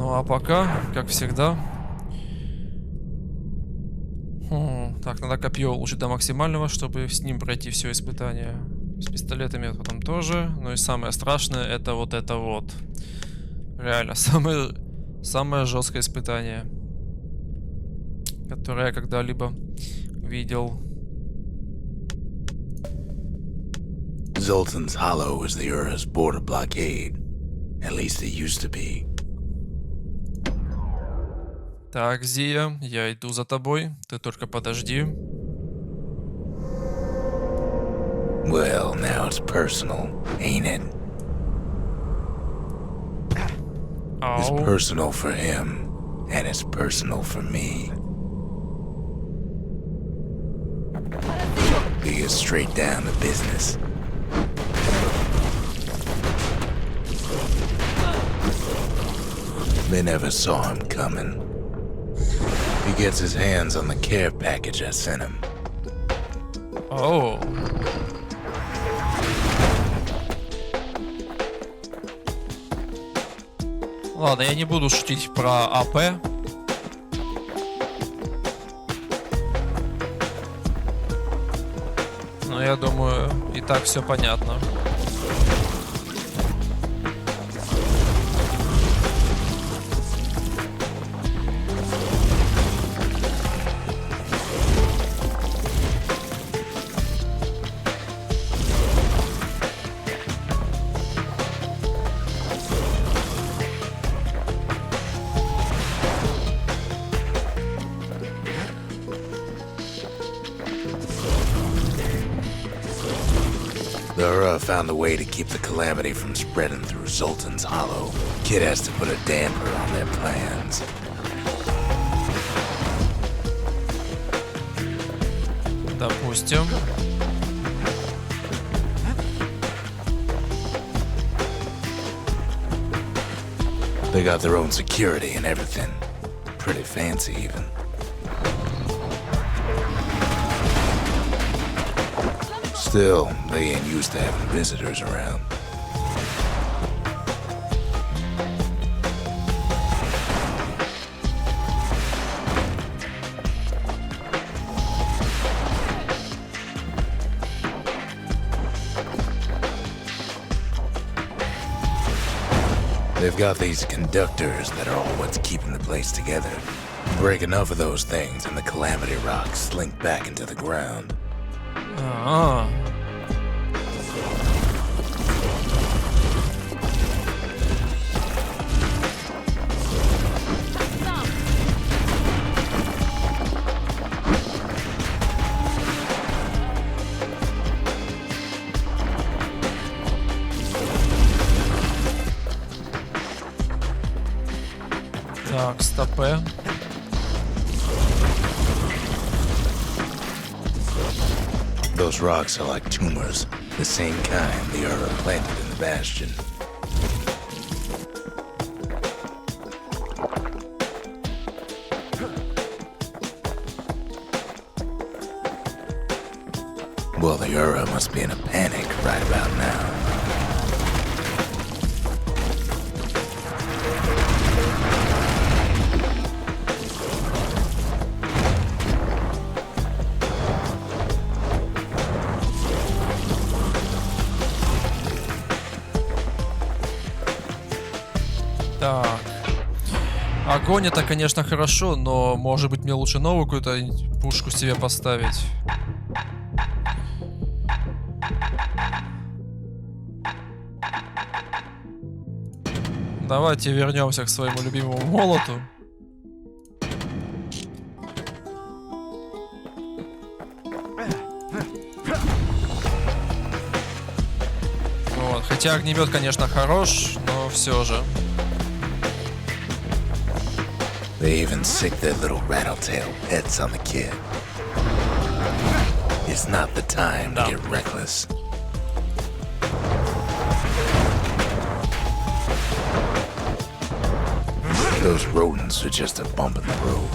Ну а пока, как всегда... Так, надо копье улучшить до максимального, чтобы с ним пройти все испытание. С пистолетами потом тоже. Ну и самое страшное, это вот это вот. Реально, самое жесткое испытание, которое я когда-либо видел. Zoltan's Hollow is the Ura's border blockade. At least it used to be. Так, Зия, я иду за тобой. Ты только подожди. Well, now it's personal, ain't it? It's Ау. personal for him, and it's personal for me. We get straight down to business. They never saw him coming. He gets his hands on the care package I sent him. Оу. Ладно, я не буду шутить про АП. Но я думаю, и так все понятно. The Ura found a way to keep the calamity from spreading through Zoltan's Hollow. Kid has to put a damper on their plans. Допустим. They got their own security and everything. Pretty fancy, even. Still, they ain't used to having visitors around. They've got these conductors that are all what's keeping the place together. Break enough of those things and the calamity rocks slink back into the ground. А-а. Так, стопе. Those rocks are like tumors, the same kind the Ura planted in the Bastion. Well, the Ura must be in a panic right about now. Так. Огонь это, конечно, хорошо, но может быть мне лучше новую какую-то пушку себе поставить. Давайте вернемся к своему любимому молоту. Вот. Хотя огнемет, конечно, хорош, но все же. They even sick their little rattletail pets on the kid. It's not the time to get reckless. Those rodents are just a bump in the road.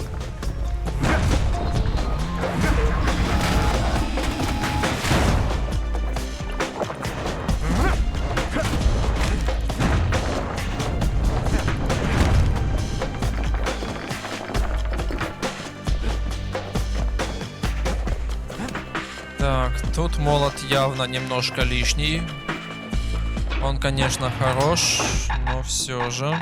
Так, тут молот явно немножко лишний. Он, конечно, хорош, но все же.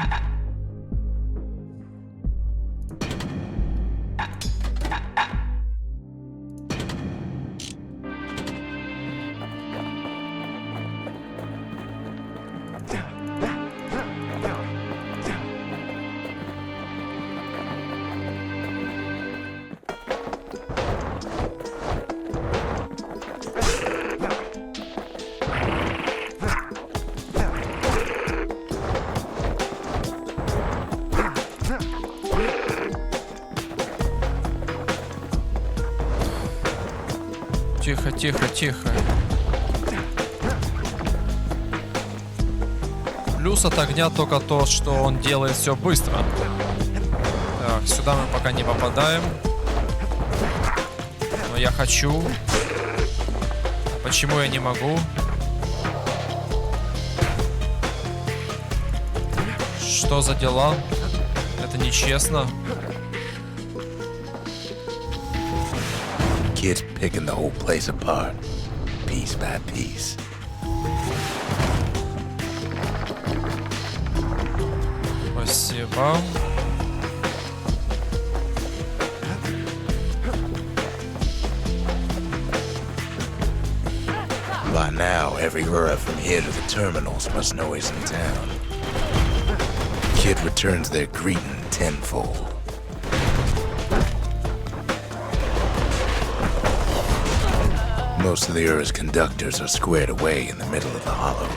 Тихо, тихо, тихо. Плюс от огня только то, что он делает все быстро. Так, сюда мы пока не попадаем. Но я хочу. Почему я не могу? Что за дела? Это нечестно. Kid's picking the whole place apart, piece by piece. Спасибо. By now, every Ura from here to the terminals must know he's in town. Kid returns their greeting tenfold. Most of the Ura's conductors are squared away in the middle of the hollow.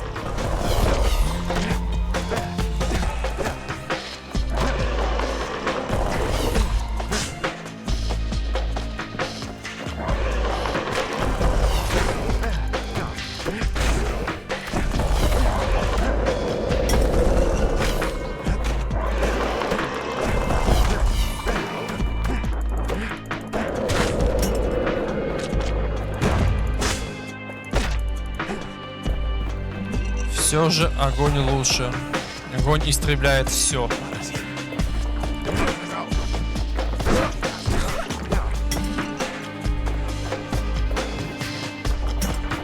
Все же огонь лучше. Огонь истребляет все.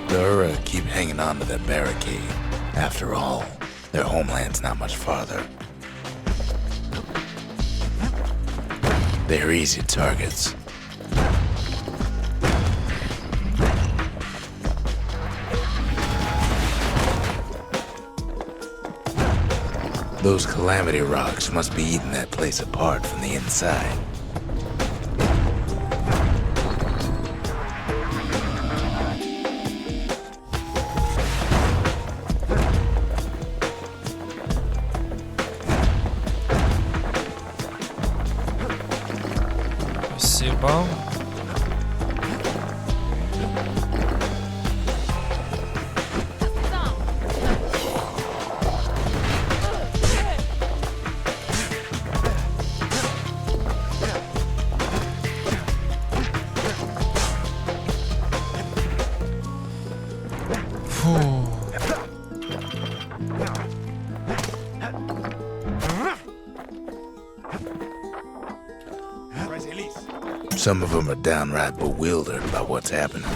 The Ura keep hanging on to that barricade. After all, their homeland's not much farther. They're easy targets. Those calamity rocks must be eating that place apart from the inside. Спасибо. Фу. Some of them are downright bewildered by what's happening.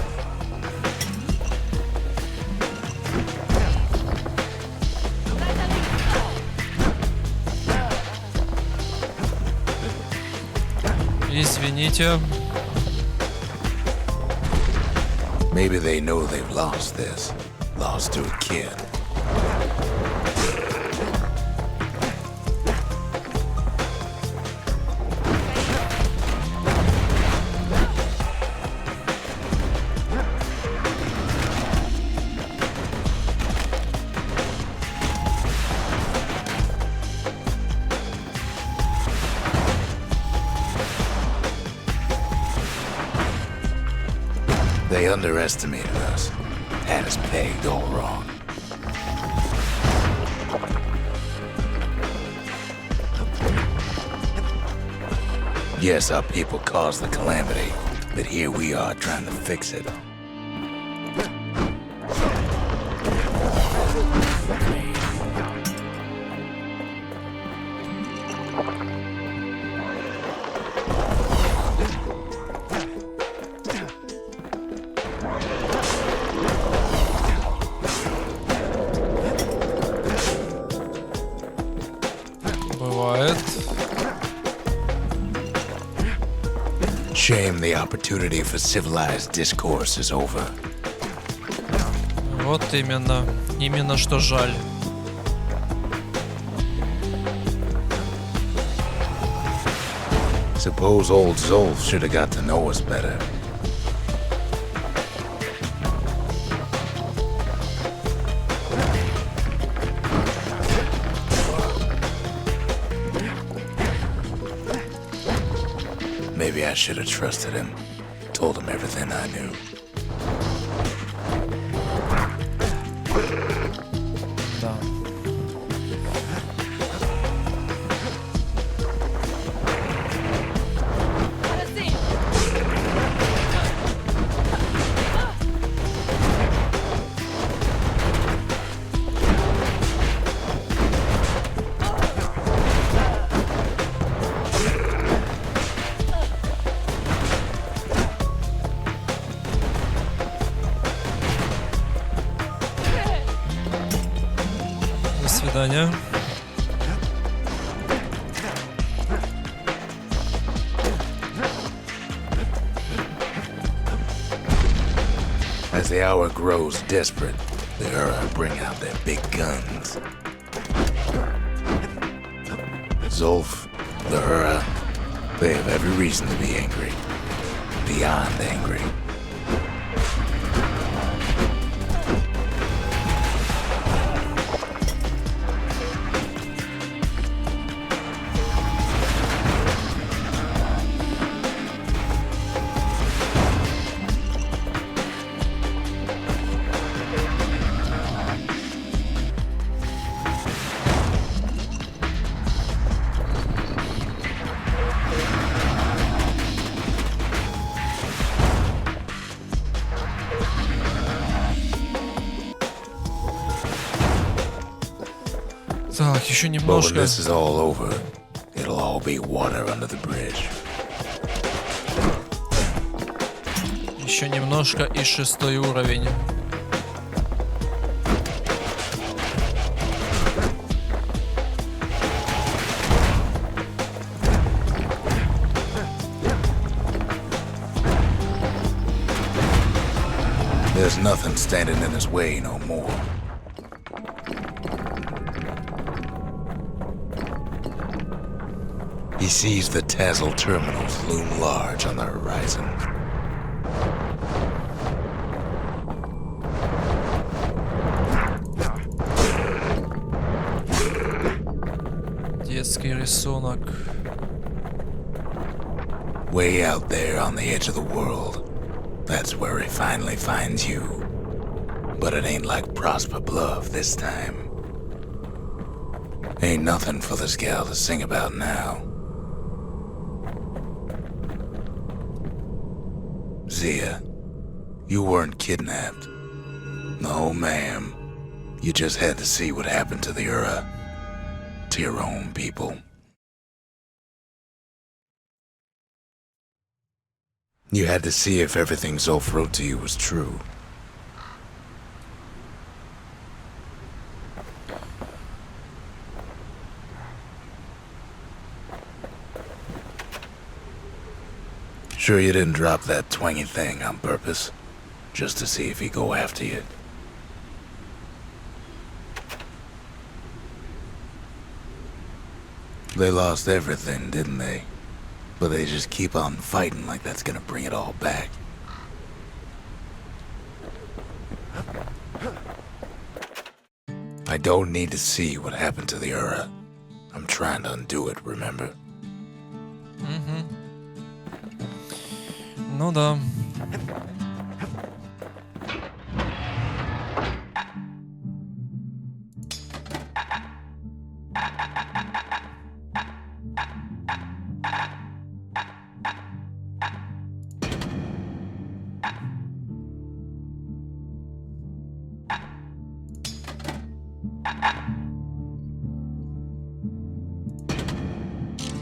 Извините. Maybe they know they've lost this. Lost to a kid. They underestimated us. Had us pegged all wrong. Yes, our people caused the calamity, but here we are trying to fix it. Бывает. Shame the opportunity for civilized discourse is over. Вот именно. Именно что жаль. Suppose old Zolf should have got to know us better. Maybe I should have trusted him. Told him everything I knew. Да. До свидания. As the hour grows desperate, the Ura bring out their big guns. Zolf, the Ura, they have every reason to be angry. Beyond angry. Так, еще But when немножко. this is all over, it'll all be water under the bridge. Еще немножко и 6-й уровень. There's nothing standing in his way no more. He sees the Tassel terminals loom large on the horizon. Детский рисунок. Way out there on the edge of the world. That's where he finally finds you. But it ain't like Prosper Bluff this time. Ain't nothing for this gal to sing about now. Zia, you weren't kidnapped. No, ma'am. You just had to see what happened to the Ura. To your own people. You had to see if everything Zolf wrote to you was true. Sure you didn't drop that twangy thing on purpose? Just to see if he'd go after you? They lost everything, didn't they? But they just keep on fighting like that's gonna bring it all back. I don't need to see what happened to the Ura. I'm trying to undo it, remember? Ну да.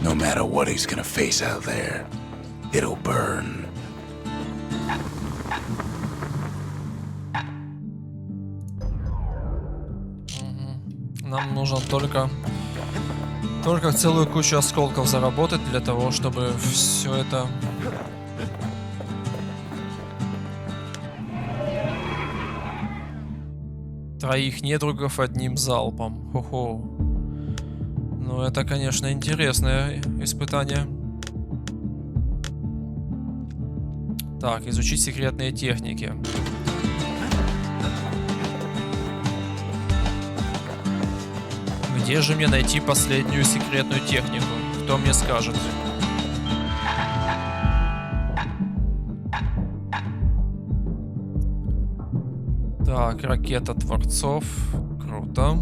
No matter what he's gonna face out there, it'll burn. Нам нужно только Только целую кучу осколков заработать для того, чтобы все это... Троих недругов одним залпом. Хо-хо. Ну, это, конечно, интересное испытание. Так, изучить секретные техники. Где же мне найти последнюю секретную технику? Кто мне скажет? Так, ракета творцов. Круто.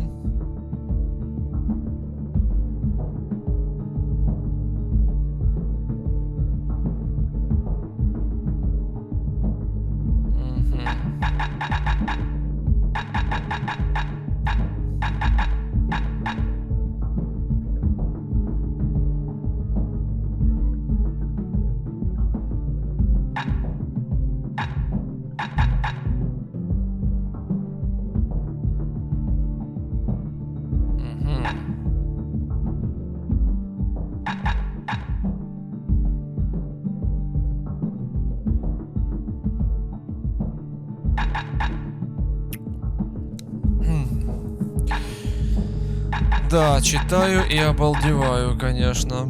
Да, читаю и обалдеваю, конечно.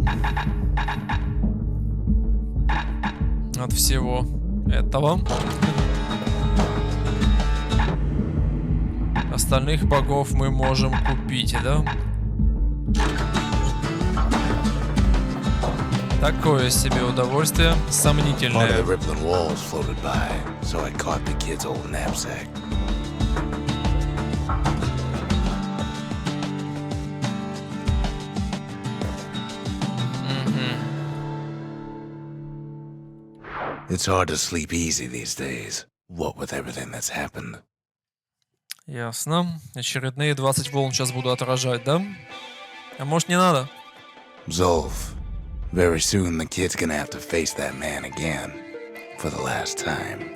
От всего этого. Остальных богов мы можем купить, да? Такое себе удовольствие, сомнительное. It's hard to sleep easy these days, what with everything that's happened. Ясно. Очередные 20 волн сейчас буду отражать, да? А может, не надо? Zolf, very soon the kid's gonna have to face that man again, for the last time.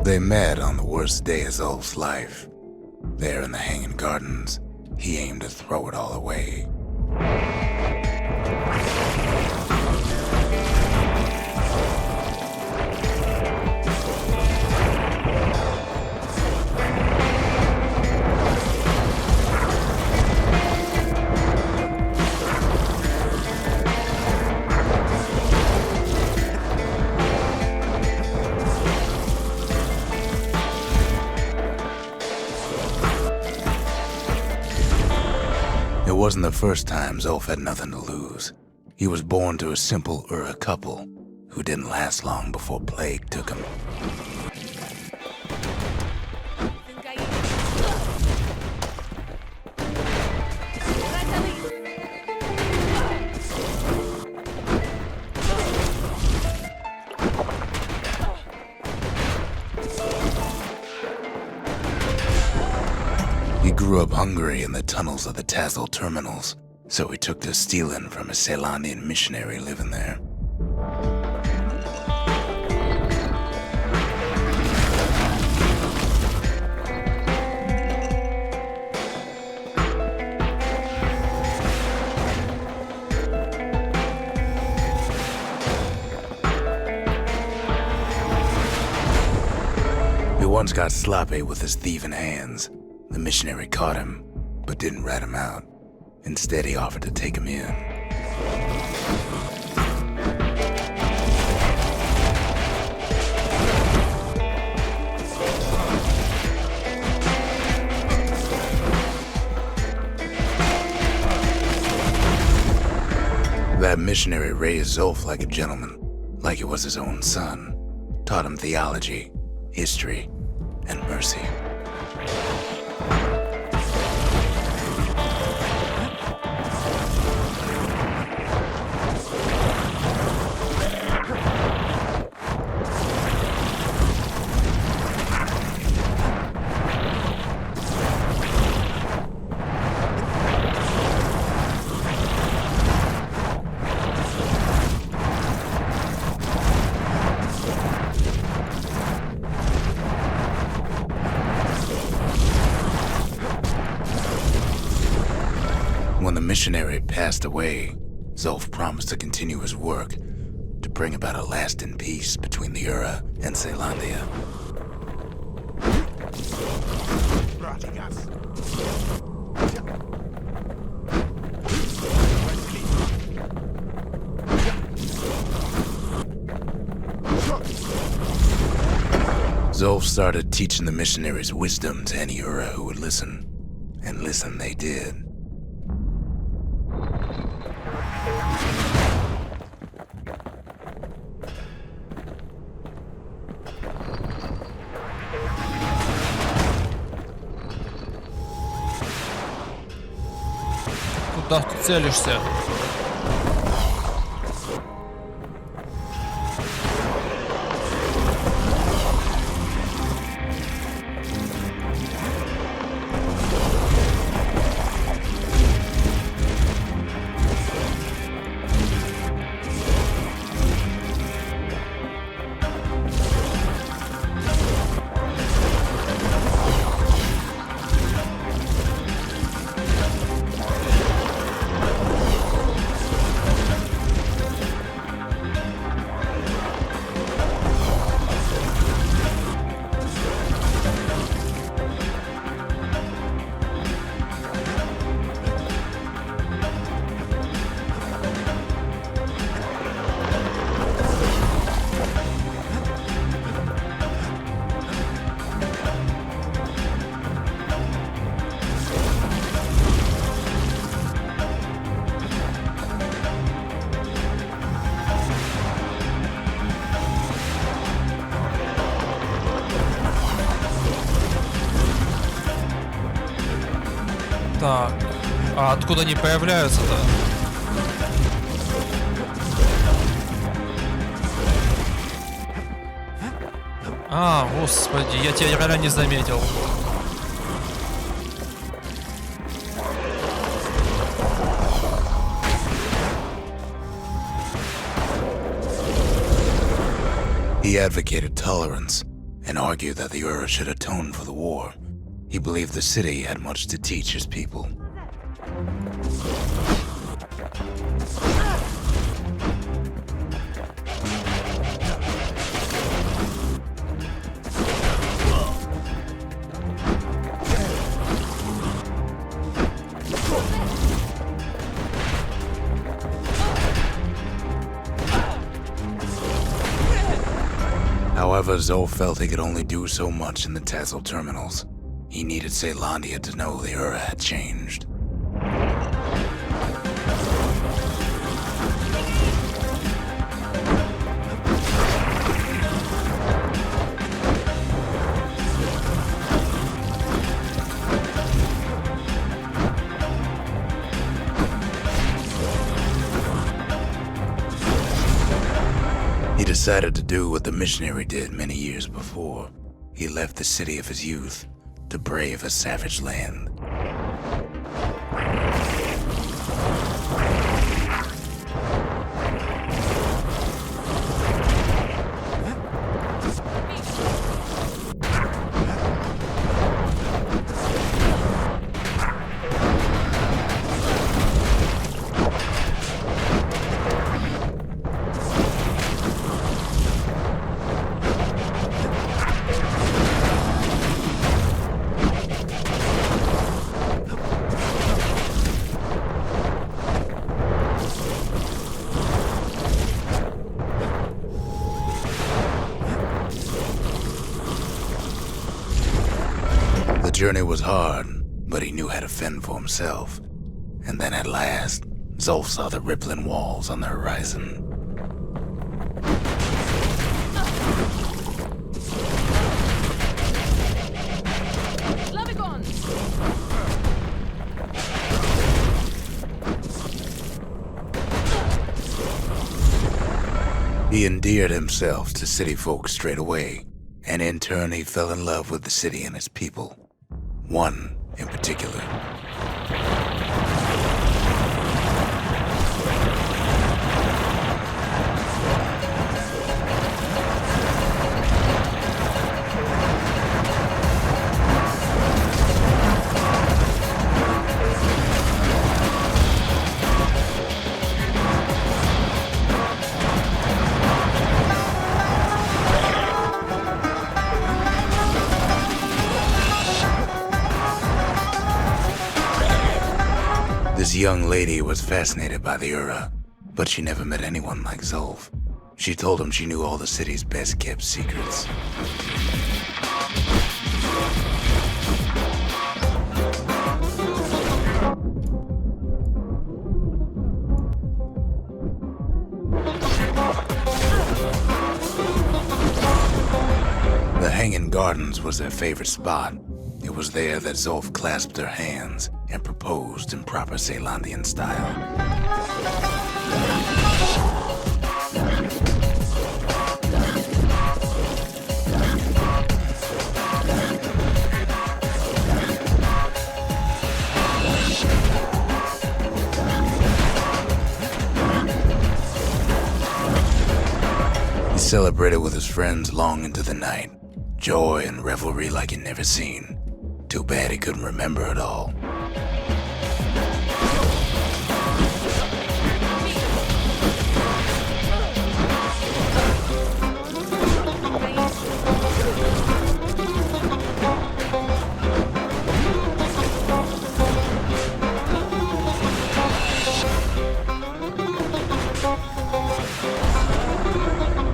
They met on the worst day of Zolf's life. There in the Hanging Gardens, he aimed to throw it all away. It wasn't the first time Zolf had nothing to lose. He was born to a simple Ura couple who didn't last long before plague took him. He grew up hungry in the tunnels of the Tazzle terminals, so he took to stealing from a Ceylonian missionary living there. He once got sloppy with his thieving hands. The missionary caught him, but didn't rat him out. Instead, he offered to take him in. That missionary raised Zolf like a gentleman, like he was his own son. Taught him theology, history, and mercy. When the missionary passed away, Zulf promised to continue his work to bring about a lasting peace between the Ura and Caelondia. Zulf started teaching the missionaries wisdom to any Ura who would listen, and listen they did. Куда ты целишься? Так, а откуда они появляются-то? А, господи, я тебя реально не заметил. He advocated tolerance and argued that the Ura should atone for the war. He believed the city had much to teach his people. However, Zulf felt he could only do so much in the Tassel terminals. He needed Caelondia to know the Ura had changed. He decided to do what the missionary did many years before. He left the city of his youth to brave a savage land. The journey was hard, but he knew how to fend for himself. And then at last, Zulf saw the rippling walls on the horizon. He endeared himself to city folk straight away, and in turn he fell in love with the city and its people. One in particular. This young lady was fascinated by the Ura, but she never met anyone like Zolf. She told him she knew all the city's best kept secrets. The Hanging Gardens was their favorite spot. It was there that Zolf clasped her hands and proposed in proper Ceylondian style. He celebrated with his friends long into the night. Joy and revelry like he'd never seen. Too bad he couldn't remember it all.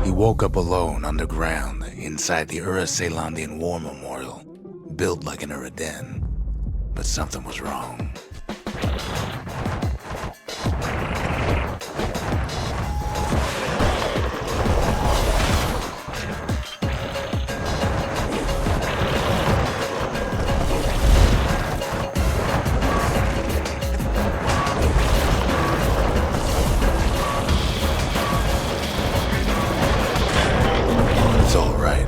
He woke up alone underground inside the Ura Ceylondian War Memorial, built like an Ura den. But something was wrong. It's all right.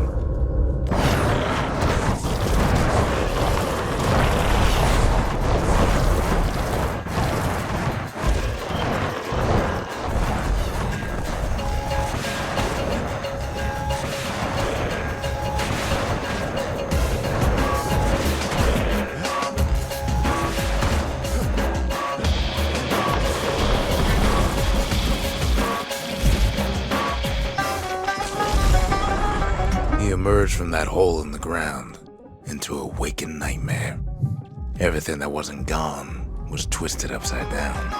He emerged from that hole in the ground into a waking nightmare. Everything that wasn't gone was twisted upside down.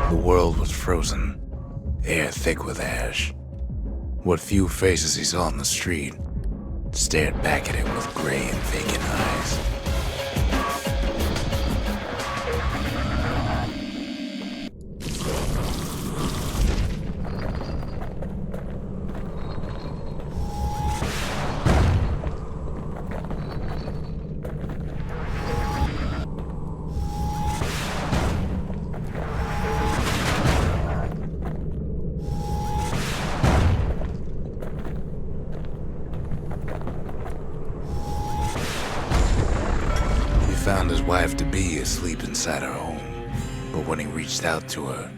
The world was frozen, air thick with ash. What few faces he saw on the street stared back at him with gray and vacant eyes. He found his wife-to-be asleep inside her home, but when he reached out to her,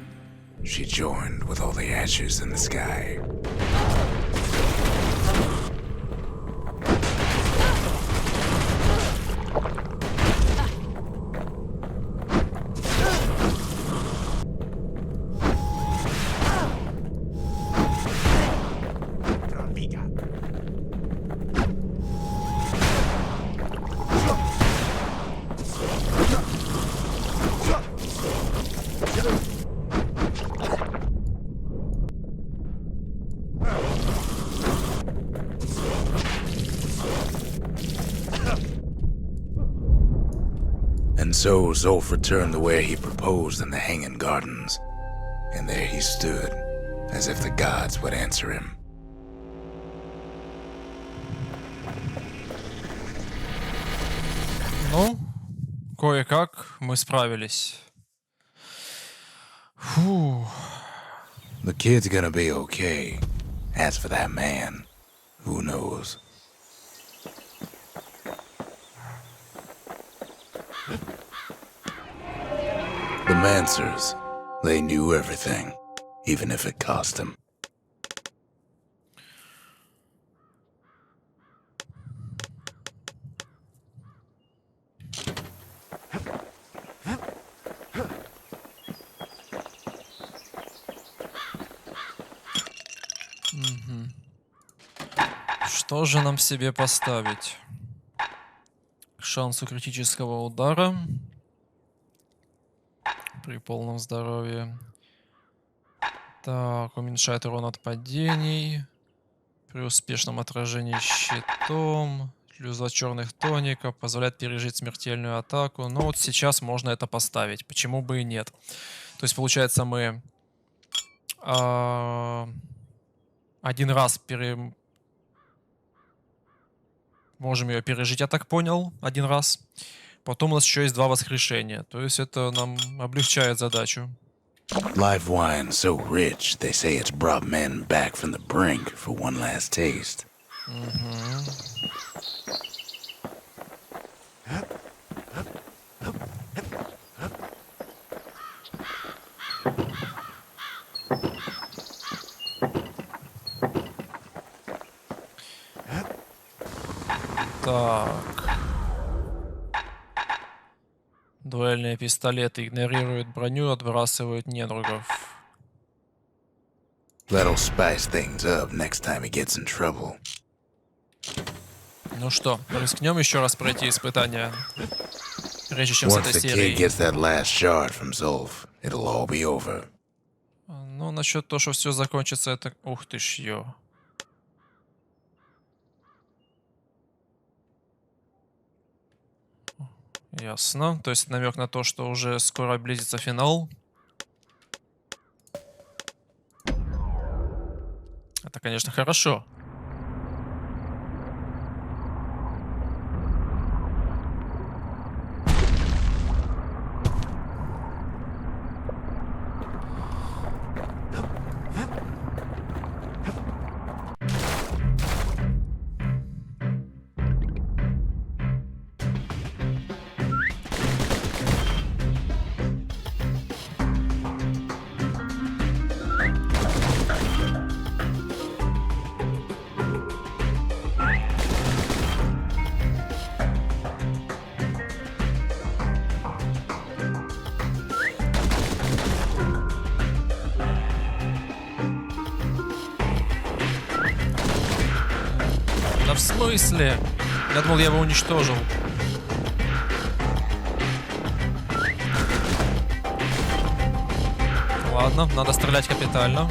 she joined with all the ashes in the sky. And so Zolf returned to where he proposed in the Hanging Gardens. And there he stood, as if the gods would answer him. Ну, кое-как мы справились. Фу. The kid's gonna be okay. As for that man, who knows? The Mansers, they knew everything, even if it cost them. Что же нам себе поставить? К шансу критического удара при полном здоровье. Так, уменьшает урон от падений. При успешном отражении щитом. Плюс черных тоников. Позволяет пережить смертельную атаку. Но вот сейчас можно это поставить. Почему бы и нет? То есть, получается, мы один раз можем ее пережить, я так понял, один раз. Потом у нас еще есть 2 воскрешения. То есть это нам облегчает задачу. Live wine so rich, they say it's brought men back from the brink for one last taste. Так. Дуэльные пистолеты игнорируют броню, отбрасывают недругов. That'll spice things up next time he gets in trouble. Ну что, рискнем еще раз пройти испытания, прежде чем с Once этой the kid серией. gets that last shard from Zolf, it'll all be over. Ну, насчет того, что все закончится, это... Ух ты ж, ё. Ясно. То есть намек на то, что уже скоро близится финал. Это, конечно, хорошо. Да в смысле? Я думал, я его уничтожил. Ладно, надо стрелять капитально.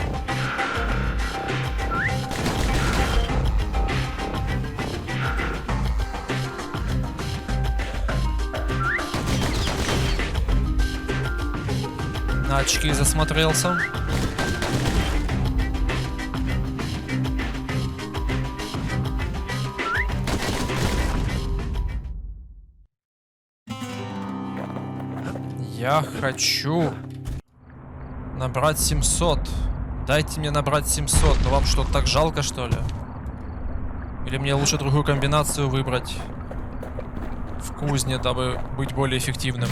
На очки засмотрелся. Я хочу набрать 700. Дайте мне набрать 700. Ну вам что, так жалко, что ли? Или мне лучше другую комбинацию выбрать в кузне, дабы быть более эффективным?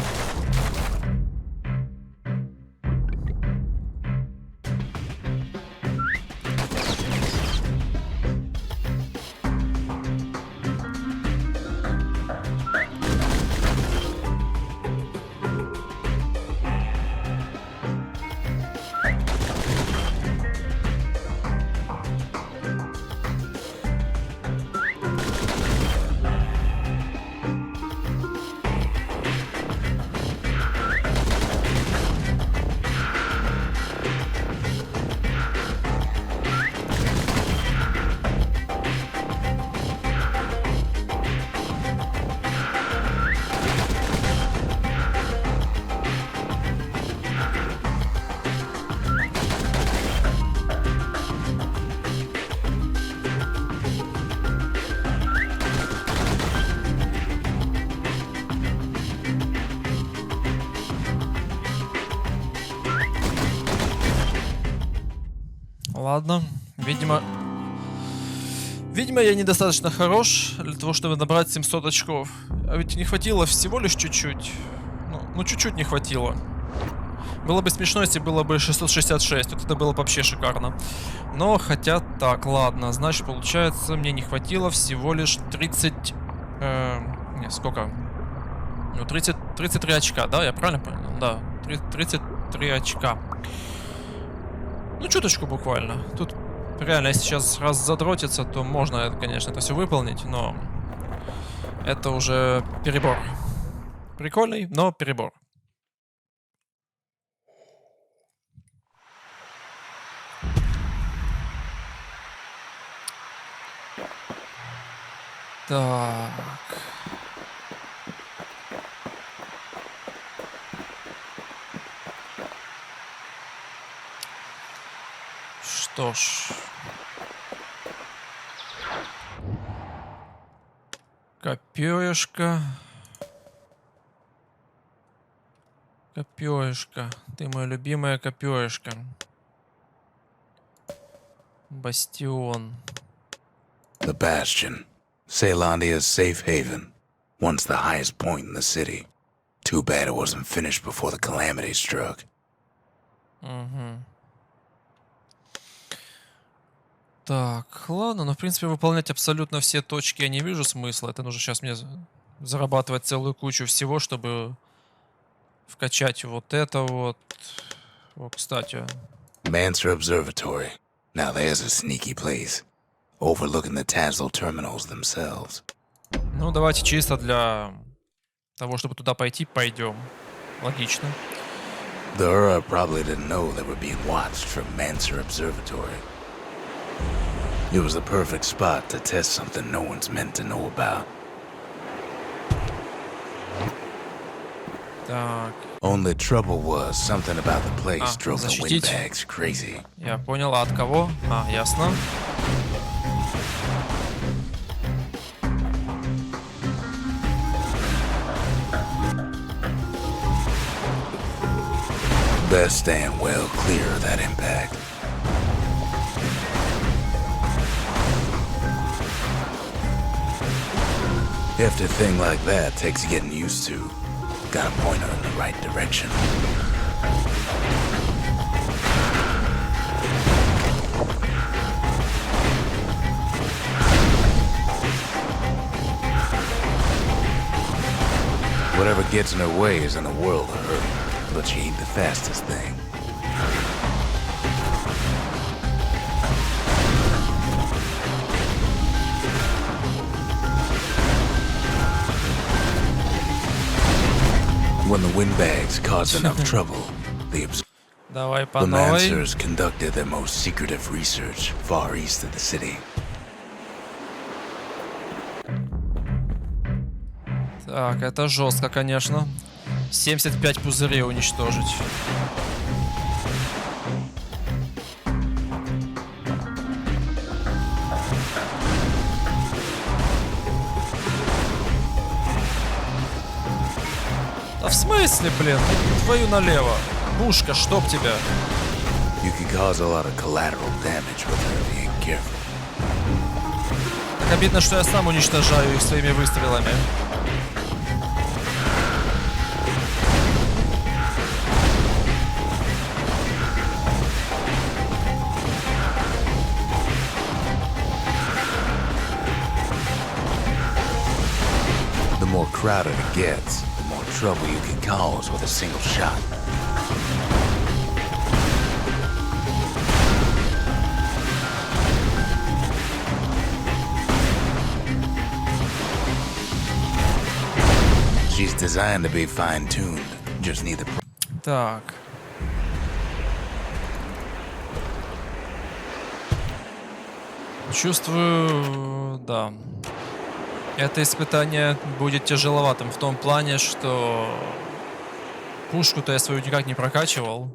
Ладно. Видимо, я недостаточно хорош для того, чтобы набрать 700 очков. А ведь не хватило всего лишь чуть-чуть. Ну, чуть-чуть не хватило. Было бы смешно, если было бы 666. Вот это было бы вообще шикарно. Но, хотя так, ладно. Значит, получается, мне не хватило всего лишь 30... не, сколько? Ну, 33 очка, да? Я правильно понял? Да, 33 очка. Ну, чуточку буквально. Тут реально, если сейчас раз задротиться, то можно, конечно, это все выполнить, но это уже перебор. Прикольный, но перебор. Так. Что ж. Копеечка. Копеечка. Ты моя любимая копеечка. Бастион. The Bastion, Ceylondia's safe haven, once the highest point in the city. Too bad it wasn't finished before the calamity struck. Угу. Так, ладно, но в принципе выполнять абсолютно все точки я не вижу смысла. Это нужно сейчас мне зарабатывать целую кучу всего, чтобы вкачать вот это вот. О, кстати. Manser Observatory. Now there's a sneaky place, overlooking the Tassel terminals themselves. Ну, давайте чисто для того, чтобы туда пойти, пойдем. Логично. The Ura probably didn't know they were being watched from Manser Observatory. It was the perfect spot to test something no one's meant to know about. Так. Only trouble was something about the place drove the защитить. windbags crazy. Я понял, а от кого? А, ясно. Best stand well clear of that impact. Hefty thing like that takes getting used to. Got to point her in the right direction. Whatever gets in her way is in a world of hurt, but she ain't the fastest thing. When the windbags caused enough trouble, the Давай по новой. Mansers conducted their most secretive research far east of the city. Так, это жестко, конечно. 75 пузырей уничтожить. Да в смысле, блин? Твою налево. Пушка, чтоб тебя. You could cause a lot of collateral damage with her if you ain't careful. Так обидно, что я сам уничтожаю их своими выстрелами. The more crowded it gets, the more trouble you can cause with a single shot. She's designed to be fine-tuned, just need the... Так. Чувствую, да. Это испытание будет тяжеловатым в том плане, что пушку-то я свою никак не прокачивал.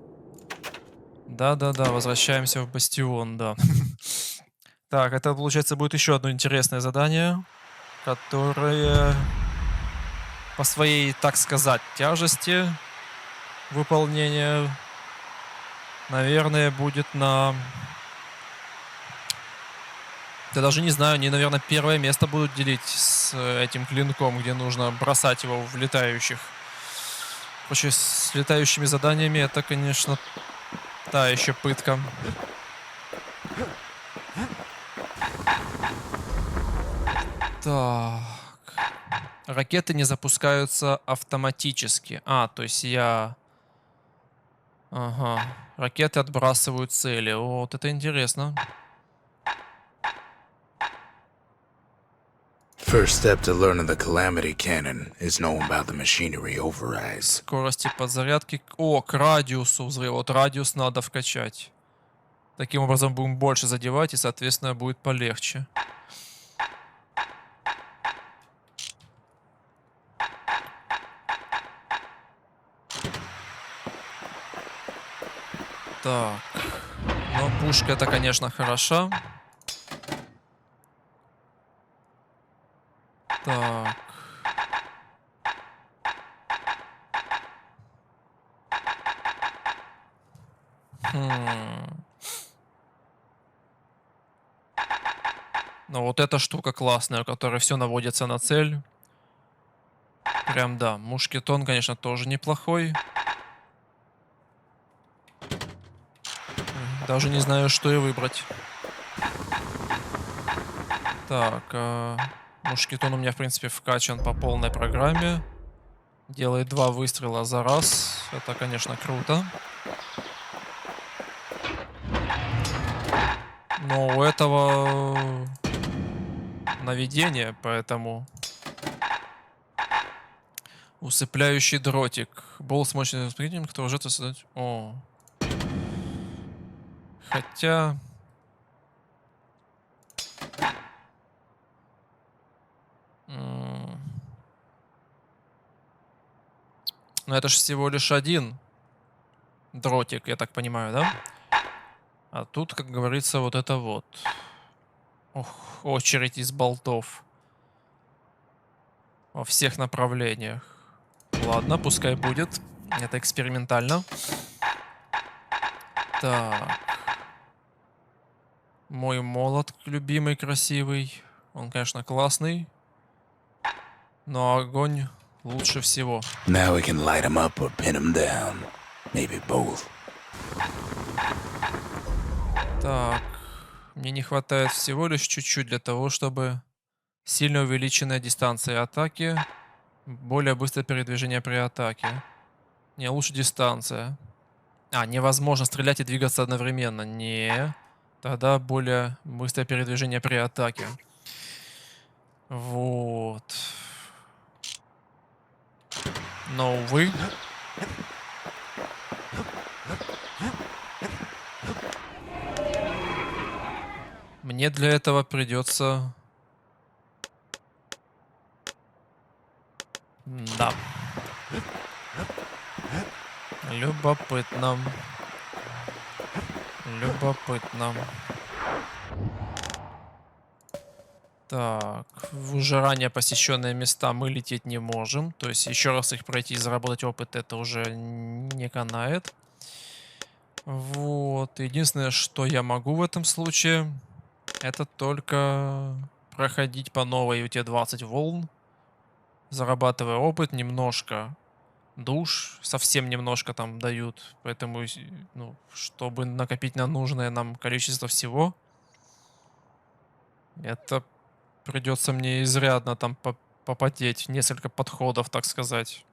Да-да-да, возвращаемся в Бастион, да. Так, это, получается, будет еще одно интересное задание, которое по своей, так сказать, тяжести выполнения, наверное, будет на Я даже не знаю, они, наверное, первое место будут делить с этим клинком, где нужно бросать его в летающих. Короче, с летающими заданиями это, конечно, та еще пытка. Так. Ракеты не запускаются автоматически. А, то есть я... Ага. Ракеты отбрасывают цели. Вот это интересно. First step to learning the calamity cannon is knowing about the machinery overrides. Скорости подзарядки. О, к радиусу взрыва. Вот радиус надо вкачать. Таким образом будем больше задевать и, соответственно, будет полегче. Так. Ну, пушка это, конечно, хороша. Так. Ну, вот эта штука классная, у которой все наводится на цель. Прям да. Мушкетон, конечно, тоже неплохой. Даже не знаю, что и выбрать. Так, мушкетон у меня, в принципе, вкачан по полной программе. Делает 2 выстрела за раз. Это, конечно, круто. Но у этого наведение, поэтому... Усыпляющий дротик. Болт с мощным восприятием, который может создать... О. Хотя... Но это же всего лишь один дротик, я так понимаю, да? А тут, как говорится, вот это вот. Ох, очередь из болтов. Во всех направлениях. Ладно, пускай будет. Это экспериментально. Так. Мой молот любимый, красивый. Он, конечно, классный. Но огонь лучше всего. Now we can light 'em up or pin 'em down. Maybe both. Так. Мне не хватает всего лишь чуть-чуть для того, чтобы сильно увеличенная дистанция атаки. Более быстрое передвижение при атаке. Не, лучше дистанция. А, невозможно стрелять и двигаться одновременно. Не. Тогда более быстрое передвижение при атаке. Вот. Но, увы. Мне для этого придется... Да. Любопытно. Любопытно. Так, в уже ранее посещенные места мы лететь не можем. То есть еще раз их пройти и заработать опыт это уже не канает. Вот. Единственное, что я могу в этом случае, это только проходить по новой у тебя 20 волн, зарабатывая опыт немножко. Душ совсем немножко там дают. Поэтому, ну, чтобы накопить на нужное нам количество всего, это придется мне изрядно там попотеть. Несколько подходов, так сказать.